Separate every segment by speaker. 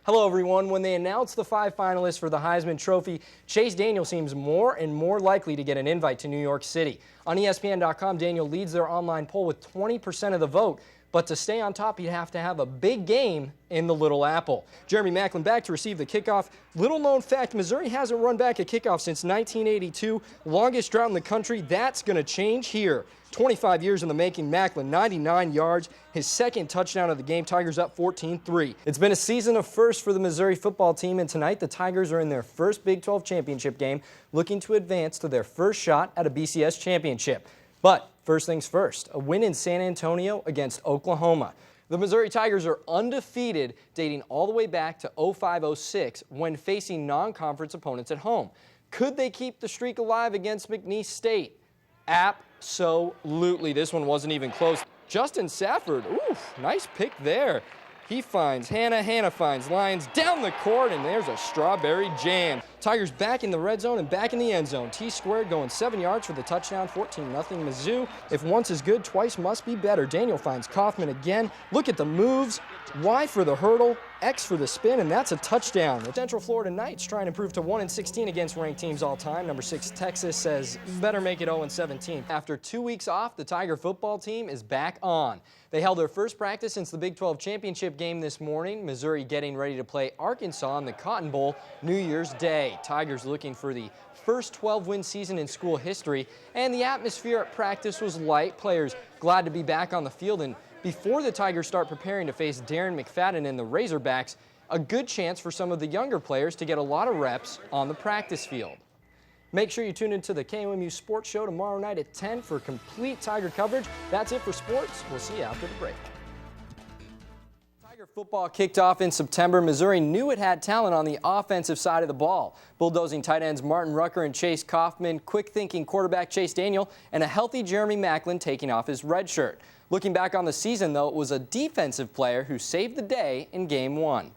Speaker 1: Hello, everyone. When they announced the 5 finalists for the Heisman Trophy, Chase Daniel seems more and more likely to get an invite to New York City. On ESPN.com, Daniel leads their online poll with 20% of the vote. But to stay on top, you'd have to have a big game in the Little Apple. Jeremy Maclin back to receive the kickoff. Little known fact, Missouri hasn't run back a kickoff since 1982. Longest drought in the country. That's going to change here. 25 years in the making. Maclin, 99 yards. His second touchdown of the game. Tigers up 14-3. It's been a season of firsts for the Missouri football team, and tonight the Tigers are in their first Big 12 championship game, looking to advance to their first shot at a BCS championship. But first things first, a win in San Antonio against Oklahoma. The Missouri Tigers are undefeated, dating all the way back to 05-06 when facing non-conference opponents at home. Could they keep the streak alive against McNeese State? Absolutely. This one wasn't even close. Justin Safford, nice pick there. He finds Hannah, Hannah finds Lyons down the court, and there's a strawberry jam. Tigers back in the red zone and back in the end zone. T-squared going 7 yards for the touchdown, 14-0 Mizzou. If once is good, twice must be better. Daniel finds Kaufman again. Look at the moves. Y for the hurdle, X for the spin, and that's a touchdown. The Central Florida Knights trying to improve to 1-16 against ranked teams all time. Number 6 Texas says better make it 0-17. After 2 weeks off, the Tiger football team is back on. They held their first practice since the Big 12 championship game this morning. Missouri getting ready to play Arkansas in the Cotton Bowl New Year's Day. Tigers looking for the first 12-win season in school history, and the atmosphere at practice was light. Players glad to be back on the field, and before the Tigers start preparing to face Darren McFadden and the Razorbacks, a good chance for some of the younger players to get a lot of reps on the practice field. Make sure you tune into the KOMU Sports Show tomorrow night at 10 for complete Tiger coverage. That's it for sports. We'll see you after the break. Tiger football kicked off in September. Missouri knew it had talent on the offensive side of the ball. Bulldozing tight ends Martin Rucker and Chase Kaufman, quick-thinking quarterback Chase Daniel, and a healthy Jeremy Maclin taking off his red shirt. Looking back on the season, though, it was a defensive player who saved the day in Game 1.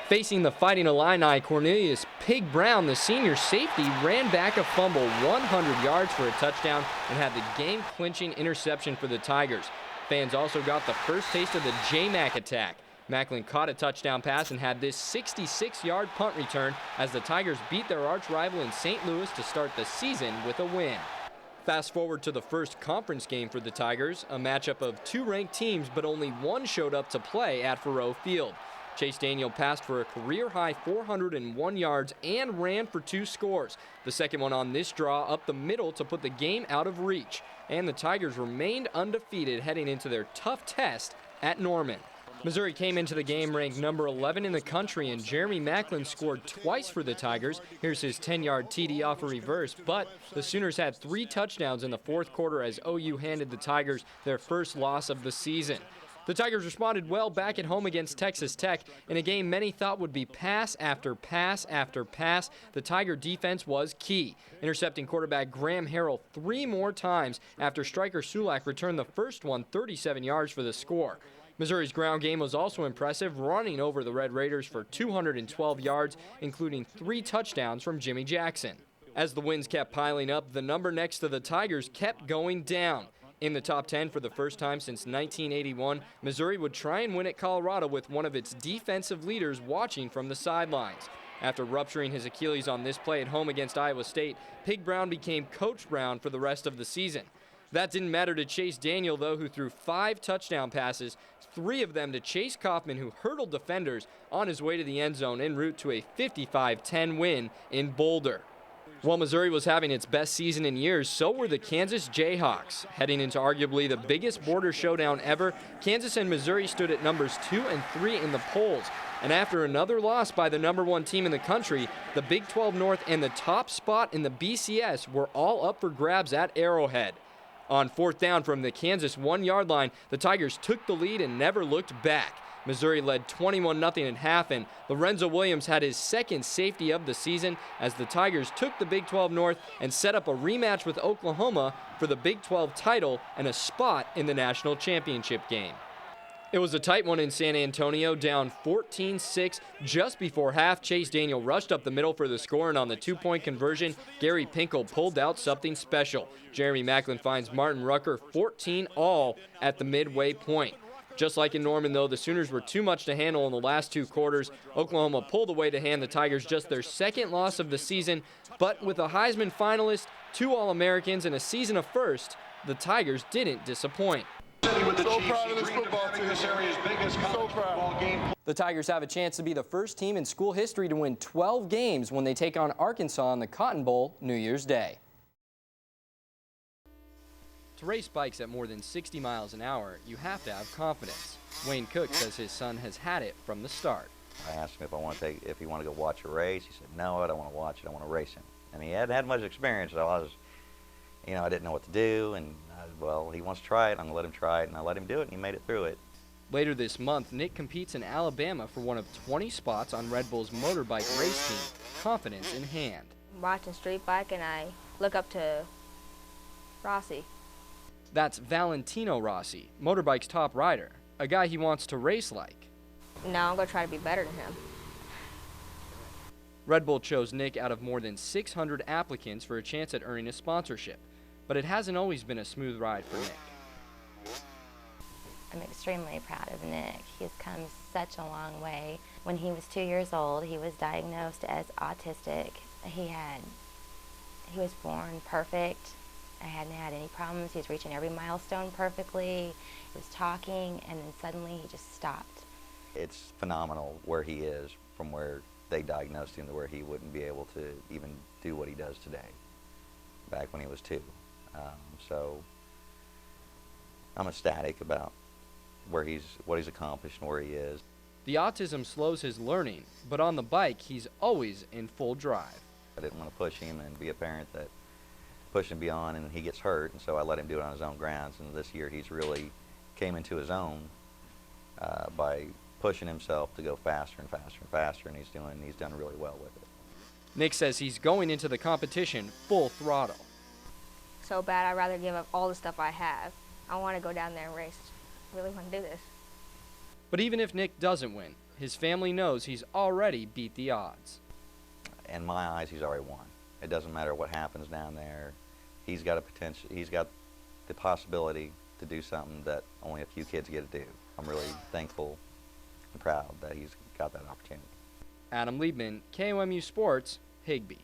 Speaker 1: Facing the Fighting Illini, Cornelius Pig Brown, the senior safety, ran back a fumble 100 yards for a touchdown and had the game-clinching interception for the Tigers. Fans also got the first taste of the J-Mac attack. Maclin caught a touchdown pass and had this 66-yard punt return as the Tigers beat their arch-rival in St. Louis to start the season with a win. Fast forward to the first conference game for the Tigers, a matchup of 2 ranked teams, but only one showed up to play at Faurot Field. Chase Daniel passed for a career-high 401 yards and ran for 2 scores. The second one on this draw up the middle to put the game out of reach. And the Tigers remained undefeated heading into their tough test at Norman. Missouri came into the game ranked number 11 in the country, and Jeremy Maclin scored twice for the Tigers. Here's his 10-yard TD off a reverse, but the Sooners had 3 touchdowns in the fourth quarter as OU handed the Tigers their first loss of the season. The Tigers responded well back at home against Texas Tech in a game many thought would be pass after pass after pass. The Tiger defense was key, intercepting quarterback Graham Harrell 3 more times after striker Sulak returned the first one 37 yards for the score. Missouri's ground game was also impressive, running over the Red Raiders for 212 yards, including 3 touchdowns from Jimmy Jackson. As the wins kept piling up, the number next to the Tigers kept going down. In the top 10 for the first time since 1981, Missouri would try and win at Colorado with one of its defensive leaders watching from the sidelines. After rupturing his Achilles on this play at home against Iowa State, Pig Brown became Coach Brown for the rest of the season. That didn't matter to Chase Daniel, though, who threw 5 touchdown passes, 3 of them to Chase Kaufman, who hurdled defenders on his way to the end zone en route to a 55-10 win in Boulder. While Missouri was having its best season in years, so were the Kansas Jayhawks. Heading into arguably the biggest border showdown ever, Kansas and Missouri stood at numbers 2 and 3 in the polls. And after another loss by the number 1 team in the country, the Big 12 North and the top spot in the BCS were all up for grabs at Arrowhead. On 4th down from the Kansas 1-yard line, the Tigers took the lead and never looked back. Missouri led 21-0 at half, and Lorenzo Williams had his second safety of the season as the Tigers took the Big 12 North and set up a rematch with Oklahoma for the Big 12 title and a spot in the national championship game. It was a tight one in San Antonio, down 14-6 just before half. Chase Daniel rushed up the middle for the score, and on the 2-point conversion, Gary Pinkel pulled out something special. Jeremy Maclin finds Martin Rucker 14 all at the midway point. Just like in Norman, though, the Sooners were too much to handle in the last two quarters. Oklahoma pulled away to hand the Tigers just their second loss of the season. But with a Heisman finalist, 2 All-Americans, and a season of first, the Tigers didn't disappoint.
Speaker 2: So proud of this football team. So proud.
Speaker 1: The Tigers have a chance to be the first team in school history to win 12 games when they take on Arkansas in the Cotton Bowl New Year's Day. To race bikes at more than 60 miles an hour, you have to have confidence. Wayne Cook says his son has had it from the start.
Speaker 3: I asked him if he wanted to go watch a race. He said, "No, I don't want to watch it. I want to race him." And he hadn't had much experience, so I didn't know what to do. And well, he wants to try it. I'm gonna let him try it, and I let him do it, and he made it through it.
Speaker 1: Later this month, Nick competes in Alabama for one of 20 spots on Red Bull's motorbike race team, confidence in hand.
Speaker 4: I'm watching street bike, and I look up to Rossi.
Speaker 1: That's Valentino Rossi, motorbike's top rider, a guy he wants to race like.
Speaker 4: Now I'm going to try to be better than him.
Speaker 1: Red Bull chose Nick out of more than 600 applicants for a chance at earning a sponsorship, but it hasn't always been a smooth ride for Nick.
Speaker 5: I'm extremely proud of Nick. He's come such a long way. When he was 2 years old, he was diagnosed as autistic. He was born perfect. I hadn't had any problems. He was reaching every milestone perfectly. He was talking, and then suddenly he just stopped.
Speaker 3: It's phenomenal where he is from where they diagnosed him to where he wouldn't be able to even do what he does today, back when he was 2. So I'm ecstatic about what he's accomplished and where he is.
Speaker 1: The autism slows his learning, but on the bike, he's always in full drive.
Speaker 3: I didn't want to push him and be a parent that pushed him beyond and he gets hurt, and so I let him do it on his own grounds. And this year he's really came into his own by pushing himself to go faster and faster and faster, and he's done really well with it.
Speaker 1: Nick says he's going into the competition full throttle.
Speaker 4: So bad, I'd rather give up all the stuff I have. I want to go down there and race. I really want to do this.
Speaker 1: But even if Nick doesn't win, his family knows he's already beat the odds.
Speaker 3: In my eyes, he's already won. It doesn't matter what happens down there. He's got a potential. He's got the possibility to do something that only a few kids get to do. I'm really thankful and proud that he's got that opportunity.
Speaker 1: Adam Liebman, KOMU Sports, Higbee.